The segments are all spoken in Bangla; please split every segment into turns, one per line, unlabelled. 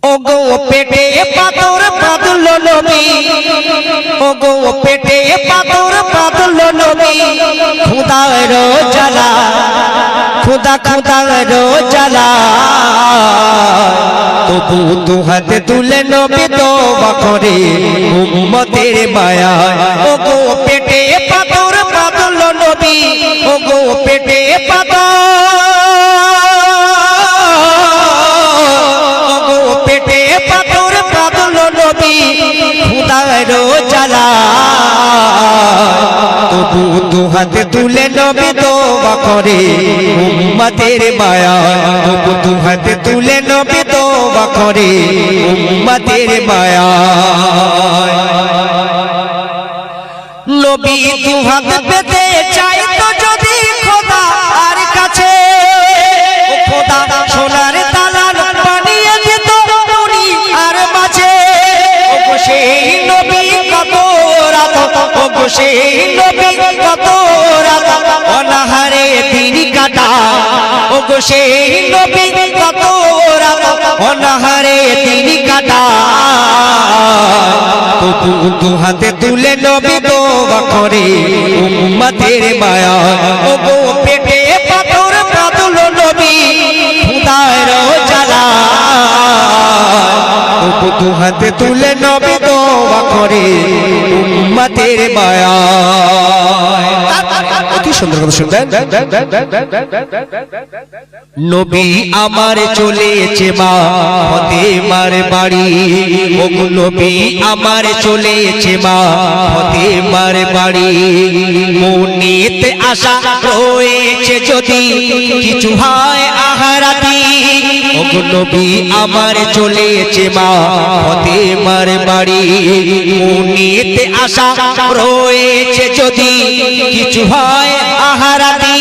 ওগো পেটে পাথর বাঁধলো নবী, ওগো পেটে পাথর বাঁধলো নবী, খুদার জ্বালা খুদা খুদার জ্বালা, তবু দু হাতে তুলে নবী তওবা করে উম্মতের মায়া। ওগো পেটে পাথর বাঁধলো নবী, ওগো পেটে পাথর, জ্বালা, তবু দু হাতে তুলে নবী তওবা করে উম্মতের মায়া। তবু দু হাতে তুলে নবী তওবা করে উম্মতের মায়া। নবী দু হাত পেতে চাই তো যদি খোদা আর কাছে, খোদা সোনার তালার বানিয়ে দিত দুনিয়ার মাঝে। সেই নবী কত রাত, ওগো সেই নবী কত রাত অনাহারে দিন কাটা, ওগো সেই নবী কত রাত অনাহারে দিন কাটা, তবু দু হাতে তুলে নবী তওবা করে উম্মতের মায়া। ওগো পেটে পাথর বাঁধলো নবী, খুদার জ্বালা, তবু দু হাতে তুলে নবী তওবা করে উম্মতের মায়া। অতি সুন্দর কথা শুনবেন। নবী আমার চলেছে মা ফাতেমার বাড়ি, ওগো নবী আমার চলেছে মা ফাতেমার বাড়ি, মনেতে আশা রয়েছে যদি কিছু হয় আহারাতি, ওগো নবী আমার চলেছে মা ফাতেমার বাড়ি, মনেতে আশা রয়েছে যদি কিছু হয় আহারাতি,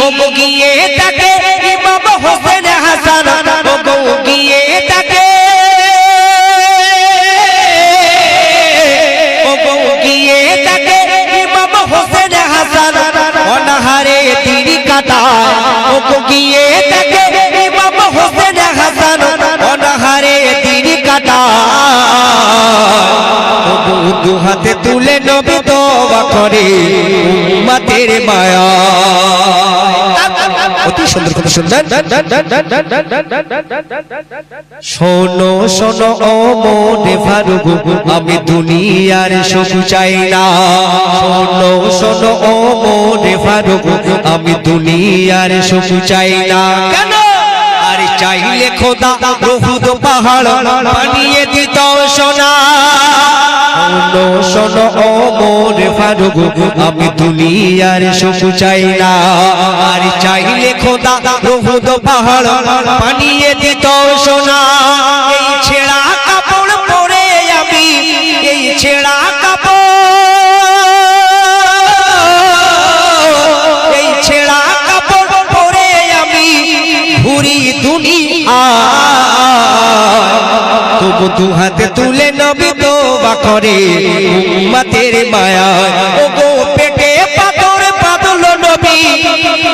ওগো গিয়ে তাকে ইমাম হোসেন হাসান, ওগো গিয়ে তাকে, ওগো গিয়ে তাকে ইমাম হোসেন হাসান অনাহারে দিন কাটায়, ওগো গিয়ে তাকে ইমাম হোসেন হাসান অনাহারে দিন কাটায়, ওগো দু হাতে তুলে নবী তওবা করে উম্মতের মায়া। অতি সুন্দর কথা শুনবেন। শোনো শোনো ও মনে ফারুক, আমি দুনিয়ার সুখ চাই না, শোনো শোনো ও মনে ফারুক, আমি দুনিয়ার সুখ চাই না। কেন? আর চাইলে খোদা উহুদ পাহাড় বানিয়ে দিত সোনা। শোনো শোনো ও মনে ফারুক, আমি দুনিয়ার সুখ চাই না, আর চাইলে খোদা উহুদ পাহাড় বানিয়ে দিত সোনা। এই ছেঁড়া কাপড় পরে আমি, এই ছেঁড়া কাপড়, এই ছেঁড়া কাপড় পরে আমি ঘুরি দুনিয়া, তবু দু হাতে তুলে নবী তওবা করে উম্মতের মায়া। ওগো পেটে পাথর বাঁধলো নবী,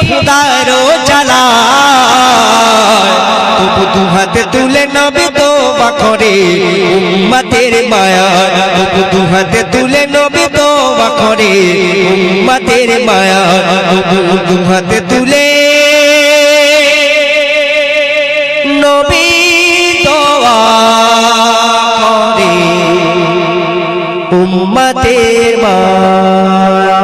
খুদার জ্বালা, তবু দু হাতে তুলে নবী তওবা করে উম্মতের মায়া। তবু দু হাতে তুলে নবী তওবা করে উম্মতের মায়া। তবু দু হাতে তুলে নবী তওবা করে উম্মতের মায়া।